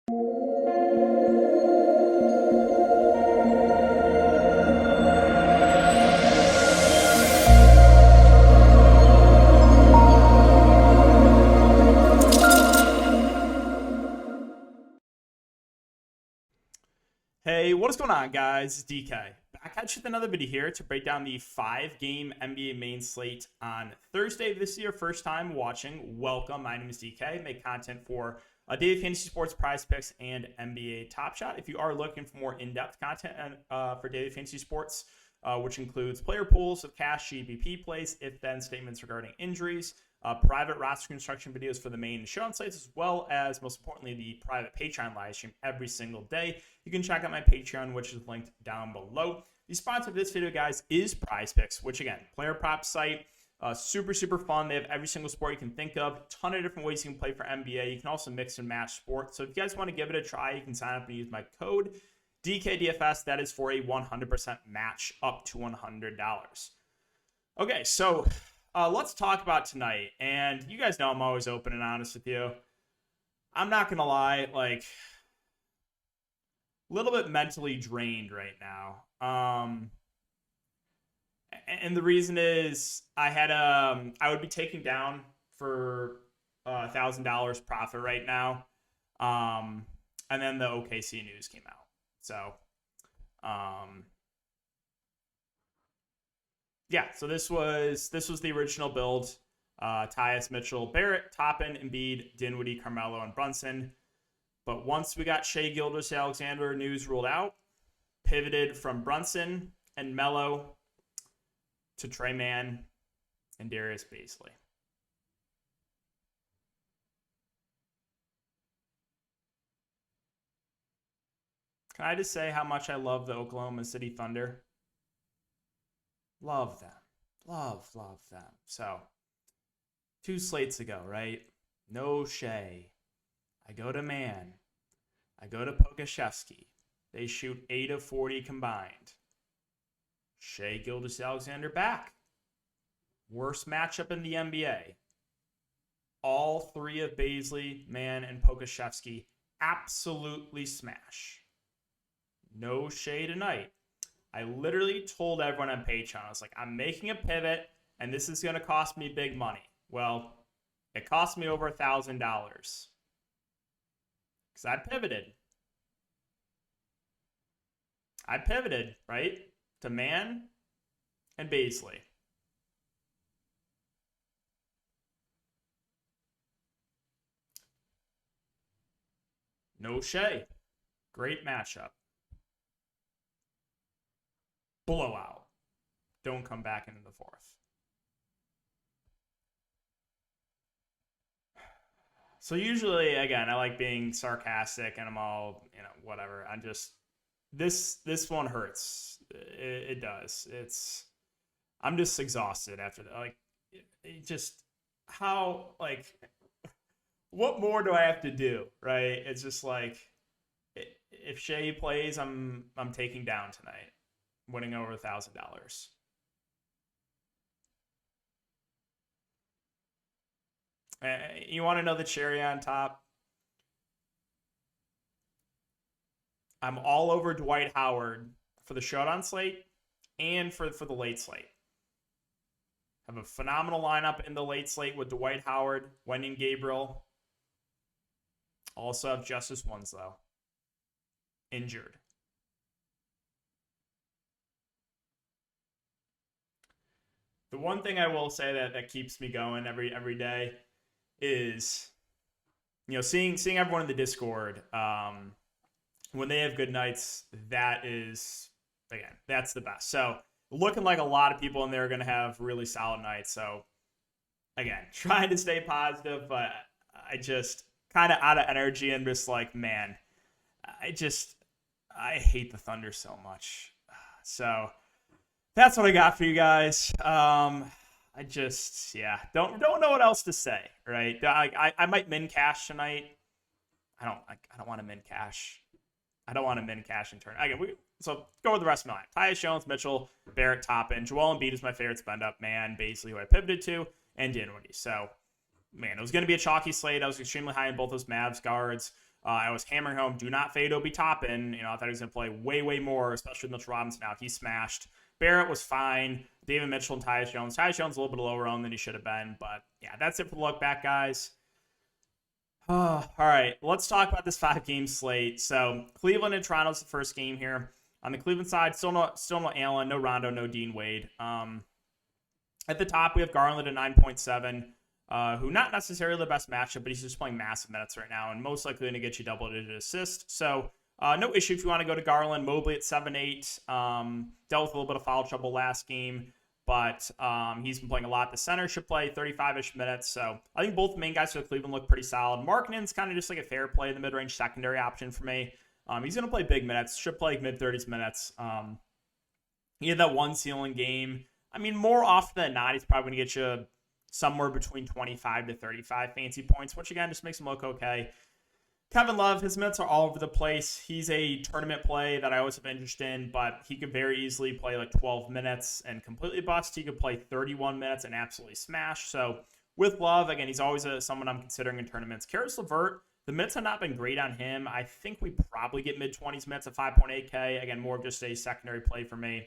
Hey, what is going on, guys? It's DK. Back at you with another video here to break down the 5-game NBA main slate on Thursday. If this is your first time watching, welcome. My name is DK. I make content for daily fantasy sports, prize picks, and NBA Top Shot. If you are looking for more in-depth content for daily fantasy sports, which includes player pools of cash, GPP plays, if-then statements regarding injuries, private roster construction videos for the main and showdown sites, as well as, most importantly, the private Patreon live stream every single day. You can check out my Patreon, which is linked down below. The sponsor of this video, guys, is Prize Picks, which, again, player prop site, super fun. They have every single sport you can think of, ton of different ways you can play for NBA. You can also mix and match sports. So if you guys want to give it a try, you can sign up and use my code DKDFS. That is for a 100% match up to $100. Okay, so let's talk about tonight. And you guys know I'm always open and honest with you. I'm not going to lie, like, a little bit mentally drained right now. And the reason is I would be taking down for $1,000 profit right now. And then the OKC news came out. So, yeah, so this was the original build. Tyus, Mitchell, Barrett, Toppin, Embiid, Dinwiddie, Carmelo, and Brunson. But once we got Shai Gilgeous-Alexander news ruled out, pivoted from Brunson and Melo to Trey Mann and Darius Bazley. Can I just say how much I love the Oklahoma City Thunder? Love them. Love them. So, 2 slates ago, right? No Shea. I go to Mann. I go to Pokashevsky. They shoot 8 of 40 combined. Shai Gilgeous-Alexander back. Worst matchup in the NBA. All 3 of Bazley, Mann, and Pokashevsky absolutely smash. No Shea tonight. I literally told everyone on Patreon, I was like, I'm making a pivot, and this is going to cost me big money. Well, it cost me over $1,000. Because I pivoted. Right? To Mann and Bazley. No Shea. Great matchup. Blowout. Don't come back into the 4th. So usually, again, I like being sarcastic and I'm all, whatever. I'm just, this one hurts. It does. I'm just exhausted after that. Like, what more do I have to do, right? It's just like, if Shea plays, I'm taking down tonight, winning over $1,000. You want to know the cherry on top? I'm all over Dwight Howard for the showdown slate and for the late slate. Have a phenomenal lineup in the late slate with Dwight Howard, Wenyen Gabriel. Also have Justice Winslow. Injured. The one thing I will say that keeps me going every day is, seeing everyone in the Discord, when they have good nights, that's the best. So looking like a lot of people in there are going to have really solid nights. So again, trying to stay positive, but I just kind of out of energy and just like, man, I hate the Thunder so much. So that's what I got for you guys. Don't know what else to say, right? I might min cash tonight. I don't want to min cash. I don't want to min cash in turn. So go with the rest of my line. Tyus Jones, Mitchell, Barrett, Toppin, Joel Embiid is my favorite spend up man, basically who I pivoted to, and Dinwiddie. So, man, it was going to be a chalky slate. I was extremely high in both those Mavs guards. I was hammering home, do not fade Obi Toppin. I thought he was going to play way, way more, especially with Mitchell Robinson out. He smashed. Barrett was fine. David Mitchell and Tyus Jones. Tyus Jones a little bit lower owned than he should have been. But, yeah, that's it for the look back, guys. All right, let's talk about this 5-game slate. So, Cleveland and Toronto's the first game here. On the Cleveland side, still no Allen, no Rondo, no Dean Wade. At the top, we have Garland at 9.7, who not necessarily the best matchup, but he's just playing massive minutes right now and most likely going to get you double-digit assists. So, no issue if you want to go to Garland. Mobley at 7.8. Dealt with a little bit of foul trouble last game, but he's been playing a lot. The center should play 35-ish minutes. So I think both the main guys for Cleveland look pretty solid. Markkanen's kind of just like a fair play in the mid-range secondary option for me. He's going to play big minutes. Should play mid-30s minutes. He had that one ceiling game. I mean, more often than not, he's probably going to get you somewhere between 25 to 35 fancy points, which, again, just makes him look okay. Kevin Love, his minutes are all over the place. He's a tournament play that I always have interest in, but he could very easily play like 12 minutes and completely bust. He could play 31 minutes and absolutely smash. So with Love, again, he's always someone I'm considering in tournaments. Karis LeVert, the minutes have not been great on him. I think we probably get mid-20s minutes at 5.8K. Again, more of just a secondary play for me.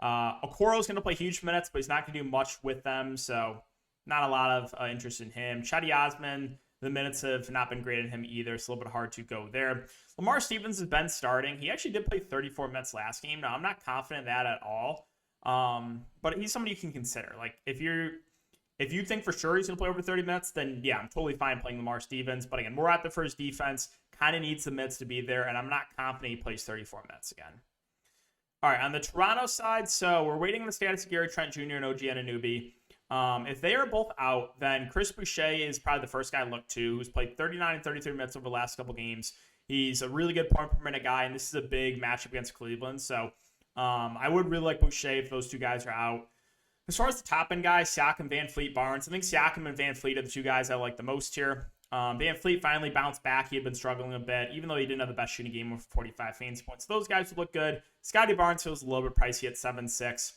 Okoro's going to play huge minutes, but he's not going to do much with them, so not a lot of interest in him. Chetty Osman, the minutes have not been great in him either. It's a little bit hard to go there. Lamar Stevens has been starting. He actually did play 34 minutes last game. Now, I'm not confident in that at all, but he's somebody you can consider. Like, if you think for sure he's going to play over 30 minutes, then yeah, I'm totally fine playing Lamar Stevens. But again, we're at the first defense. Kind of needs the minutes to be there, and I'm not confident he plays 34 minutes again. All right, on the Toronto side, so we're waiting on the status of Gary Trent Jr. and OG Anunoby. If they are both out, then Chris Boucher is probably the first guy I look to, who's played 39 and 33 minutes over the last couple games. He's a really good point per minute guy, and this is a big matchup against Cleveland. So I would really like Boucher if those two guys are out. As far as the top end guys, Siakam, Van Fleet, Barnes, I think Siakam and Van Fleet are the two guys I like the most here. Van Fleet finally bounced back. He had been struggling a bit, even though he didn't have the best shooting game with 45 fantasy points. So those guys would look good. Scotty Barnes feels a little bit pricey at 7.6.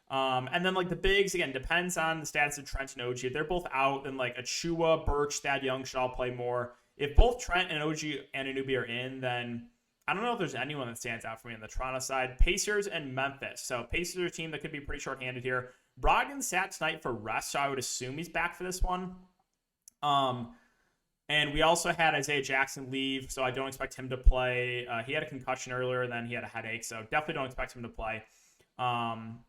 And then, like, the bigs, again, depends on the status of Trent and OG. If they're both out, then, like, Achua, Birch, Thad Young should all play more. If both Trent and OG Anunoby are in, then I don't know if there's anyone that stands out for me on the Toronto side. Pacers and Memphis. So Pacers are a team that could be pretty short-handed here. Brogdon sat tonight for rest, so I would assume he's back for this one. And we also had Isaiah Jackson leave, so I don't expect him to play. He had a concussion earlier, then he had a headache, so definitely don't expect him to play.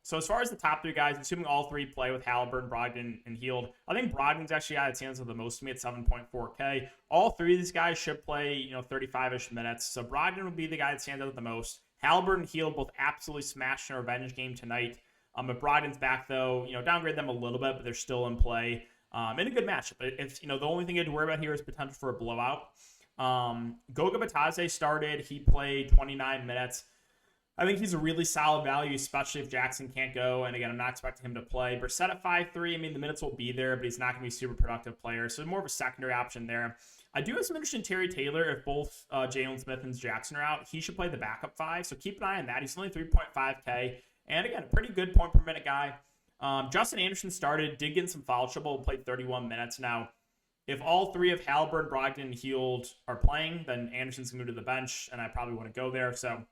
So as far as the top three guys, assuming all three play with Halliburton, Brogdon, and Hield, I think Brogdon's actually got a chance of the most to me at 7.4K. All three of these guys should play, 35-ish minutes. So Brogdon would be the guy that stands out the most. Halliburton and Hield both absolutely smashed in a revenge game tonight. If Brogdon's back, though, downgrade them a little bit, but they're still in play. In a good matchup. If the only thing you have to worry about here is potential for a blowout. Goga Batadze started. He played 29 minutes. I think he's a really solid value, especially if Jackson can't go. And again, I'm not expecting him to play. Brissett at 5.3. I mean, the minutes will be there, but he's not going to be a super productive player. So more of a secondary option there. I do have some interest in Terry Taylor. If both Jalen Smith and Jackson are out, he should play the backup 5. So keep an eye on that. He's only 3.5K. And again, a pretty good point per minute guy. Justin Anderson started, did get in some foul trouble, played 31 minutes. Now, if all three of Halliburton, Brogdon, and Hield are playing, then Anderson's going to move to the bench, and I probably want to go there. So,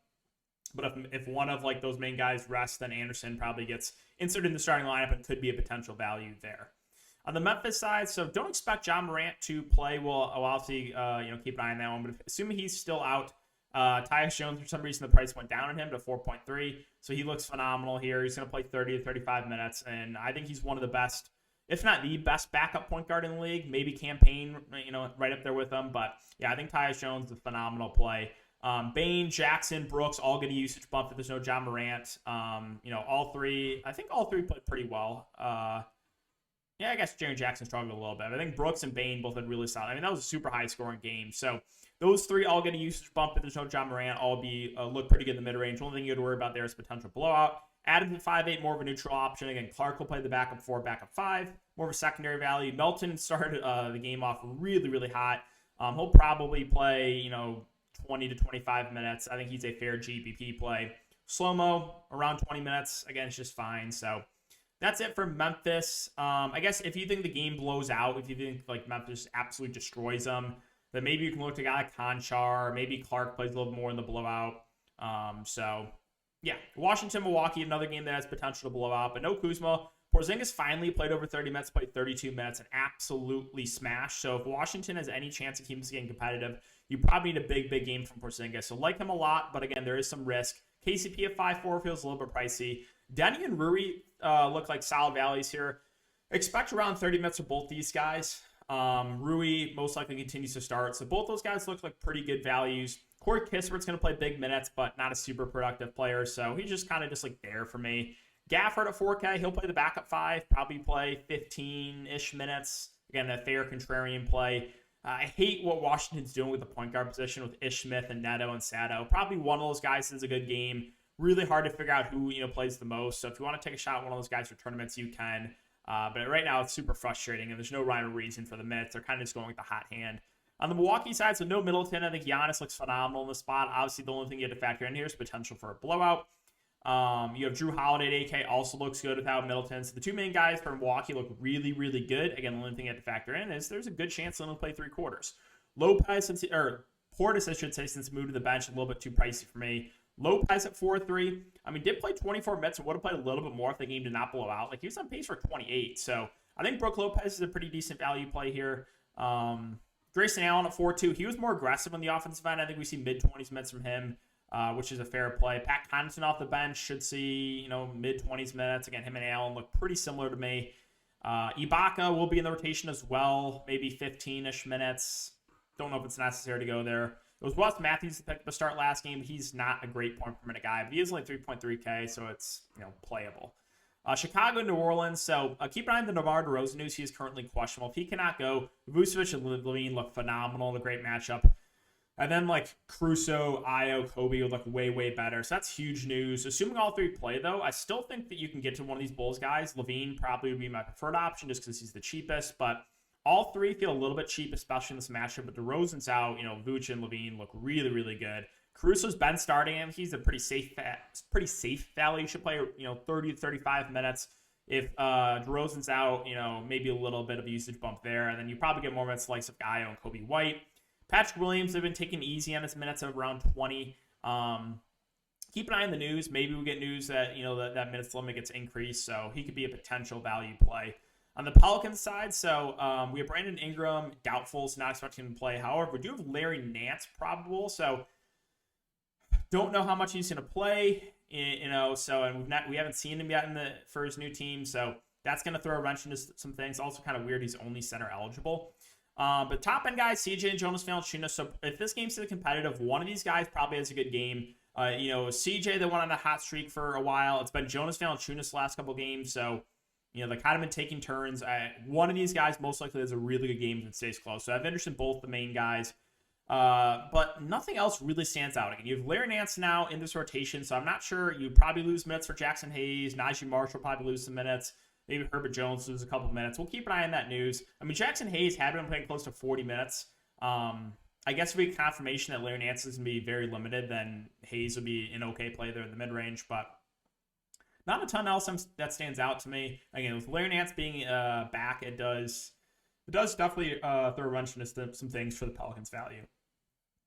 but if one of like those main guys rests, then Anderson probably gets inserted in the starting lineup and could be a potential value there. On the Memphis side, so don't expect John Morant to play. We'll obviously keep an eye on that one, but assuming he's still out, Tyus Jones, for some reason, the price went down on him to 4.3, so he looks phenomenal here. He's going to play 30 to 35 minutes, and I think he's one of the best, if not the best, backup point guard in the league. Maybe Campaign, right up there with them, but yeah, I think Tyus Jones is a phenomenal play. Bane, Jackson, Brooks, all get a usage bump if there's no John Morant. All three played pretty well. I guess Jaren Jackson struggled a little bit. I think Brooks and Bane both had really solid. I mean, that was a super high-scoring game, so those three all get a usage bump if there's no John Morant. All look pretty good in the mid-range. The only thing you have to worry about there is potential blowout. Adams at 5.8, more of a neutral option. Again, Clark will play the backup 4, backup 5. More of a secondary value. Melton started the game off really, really hot. He'll probably play, 20 to 25 minutes. I think he's a fair GPP play. Slow-mo, around 20 minutes. Again, it's just fine. So that's it for Memphis. I guess if you think the game blows out, if you think like Memphis absolutely destroys them, then maybe you can look to a guy like Conchar. Maybe Clark plays a little more in the blowout. So, yeah, Washington, Milwaukee, another game that has potential to blow out, but no Kuzma. Porzingis finally played over 30 minutes, played 32 minutes, and absolutely smashed. So if Washington has any chance of keeping this game competitive, you probably need a big game from Porzingis. So like him a lot, but again, there is some risk. KCP at 5.4 feels a little bit pricey. Denny and Rui look like solid values here. Expect around 30 minutes for both these guys. Rui most likely continues to start. So both those guys look like pretty good values. Corey Kispert's going to play big minutes, but not a super productive player. So he's just kind of just like there for me. Gafford at 4K, he'll play the backup 5, probably play 15-ish minutes. Again, a fair contrarian play. I hate what Washington's doing with the point guard position with Ish Smith and Neto and Sato. Probably one of those guys is a good game. Really hard to figure out who plays the most. So if you want to take a shot at one of those guys for tournaments, you can. But right now it's super frustrating, and there's no rhyme or reason for the minutes. They're kind of just going with the hot hand. On the Milwaukee side, so no Middleton. I think Giannis looks phenomenal in the spot. Obviously, the only thing you have to factor in here is potential for a blowout. You have Drew Holiday at 8K, also looks good without Middleton. So the two main guys for Milwaukee look really good. Again, the only thing you have to factor in is there's a good chance they'll only play 3 quarters. Portis, I should say, since he moved to the bench, a little bit too pricey for me. Lopez at 4.3. I mean, did play 24 minutes and would have played a little bit more if the game did not blow out. Like, he was on pace for 28. So I think Brook Lopez is a pretty decent value play here. Grayson Allen at 4.2. He was more aggressive on the offensive end. I think we see mid-20s minutes from him, which is a fair play. Pat Connaughton off the bench should see, mid-20s minutes. Again, him and Allen look pretty similar to me. Ibaka will be in the rotation as well, maybe 15-ish minutes. Don't know if it's necessary to go there. It was Wes Matthews that picked up a start last game. He's not a great point per minute guy, but he is only 3.3K, so it's playable. Chicago, New Orleans. So keep an eye on the DeMar DeRozan news. He is currently questionable. If he cannot go, Vucevic and Levine look phenomenal. The great matchup. And then Caruso, Ayo, Kobe would look way better. So that's huge news. Assuming all 3 play, though, I still think that you can get to one of these Bulls guys. Levine probably would be my preferred option just because he's the cheapest, but all 3 feel a little bit cheap, especially in this matchup. But DeRozan's out. Vuce and Levine look really good. Caruso's been starting him. He's a pretty safe value. He should play 30 to 35 minutes. If DeRozan's out, maybe a little bit of a usage bump there, and then you probably get more minutes likes of Ayo and Kobe White. Patrick Williams, they've been taking easy on his minutes of around 20. Keep an eye on the news. Maybe we get news that that minutes limit gets increased, so he could be a potential value play. On the Pelicans side, so we have Brandon Ingram, doubtful, so not expecting him to play. However, we do have Larry Nance probable, so don't know how much he's going to play. So and we haven't seen him yet for his new team, so that's going to throw a wrench into some things. Also, kind of weird he's only center eligible. But top end guys, CJ and Jonas Valanciunas. So if this game's still competitive, one of these guys probably has a good game. CJ, they went on a hot streak for a while. It's been Jonas Valanciunas the last couple games, so they kind of been taking turns. One of these guys most likely has a really good game and stays close. So I have interest in both the main guys. But nothing else really stands out. Again, you have Larry Nance now in this rotation, so I'm not sure. You'd probably lose minutes for Jackson Hayes. Najee Marshall probably lose some minutes. Maybe Herbert Jones loses a couple minutes. We'll keep an eye on that news. I mean, Jackson Hayes had been playing close to 40 minutes. I guess if we get confirmation that Larry Nance is going to be very limited, then Hayes will be an okay play there in the mid-range, but not a ton else that stands out to me. Again, with Larry Nance being back, it does definitely throw a wrench into some things for the Pelicans' value.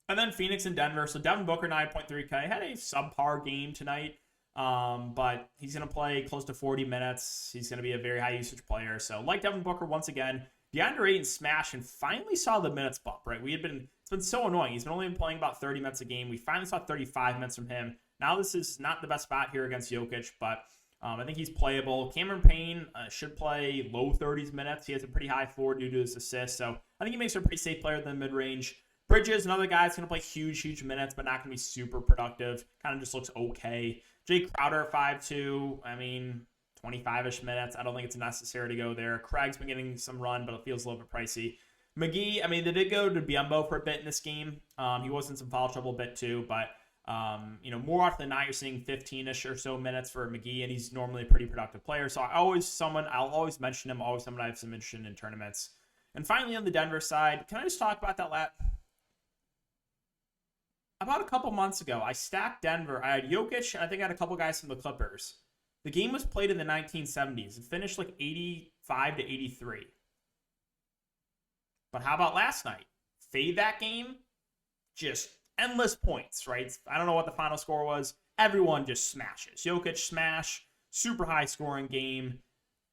And then Phoenix and Denver. So Devin Booker, 9.3K, had a subpar game tonight, but he's going to play close to 40 minutes. He's going to be a very high usage player. So like Devin Booker, once again, DeAndre Ayton smashed and finally saw the minutes bump, right? It's been so annoying. He's been only playing about 30 minutes a game. We finally saw 35 minutes from him. Now this is not the best spot here against Jokic, but I think he's playable. Cameron Payne should play low 30s minutes. He has a pretty high floor due to his assists, so I think he makes a pretty safe player in the mid-range. Bridges, another guy that's going to play huge minutes, but not going to be super productive. Kind of just looks okay. Jay Crowder at 5'2". I mean, 25-ish minutes. I don't think it's necessary to go there. Craig's been getting some run, but it feels a little bit pricey. McGee, I mean, they did go to Biyombo for a bit in this game. He was in some foul trouble a bit too, but more often than not, you're seeing 15-ish or so minutes for McGee, and he's normally a pretty productive player. So I'll always mention him, always someone I have some interest in tournaments. And finally, on the Denver side, can I just talk about that about a couple months ago, I stacked Denver. I had Jokic, and I think I had a couple guys from the Clippers. The game was played in the 1970s. It finished 85 to 83. But how about last night? fade that game, just endless points, right? I don't know what the final score was. Everyone just smashes. Jokic smash, super high scoring game.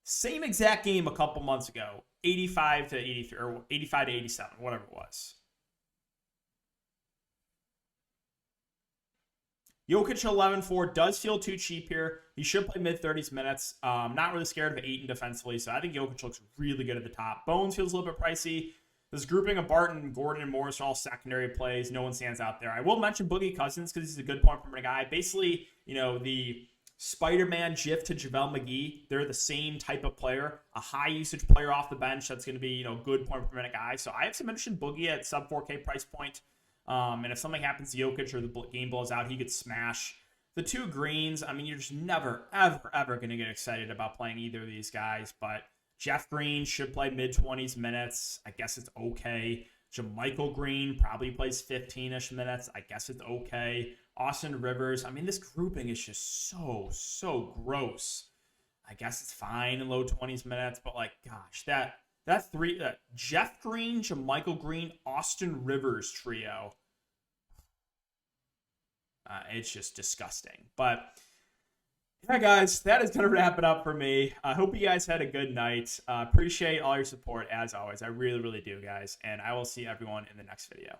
Same exact game a couple months ago, 85 to 83 or 85 to 87, whatever it was. Jokic 11-4 does feel too cheap here. He should play mid-30s minutes. Not really scared of Ayton defensively, so I think Jokic looks really good at the top. Bones feels a little bit pricey. This grouping of Barton, Gordon, and Morris are all secondary plays. No one stands out there. I will mention Boogie Cousins because he's a good point per minute guy. Basically, the Spider-Man GIF to JaVale McGee, they're the same type of player. A high-usage player off the bench that's going to be, good point per minute guy. So I have some interest in Boogie at sub-4K price point. And if something happens to Jokic or the game blows out, he could smash. The two greens, you're just never, ever, ever going to get excited about playing either of these guys. But Jeff Green should play mid-20s minutes. I guess it's okay. JaMychal Green probably plays 15-ish minutes. I guess it's okay. Austin Rivers. this grouping is just so gross. I guess it's fine in low 20s minutes. But, gosh, that Jeff Green, JaMychal Green, Austin Rivers trio. It's just disgusting. But, yeah, guys, that is going to wrap it up for me. I hope you guys had a good night. Appreciate all your support, as always. I really, really do, guys. And I will see everyone in the next video.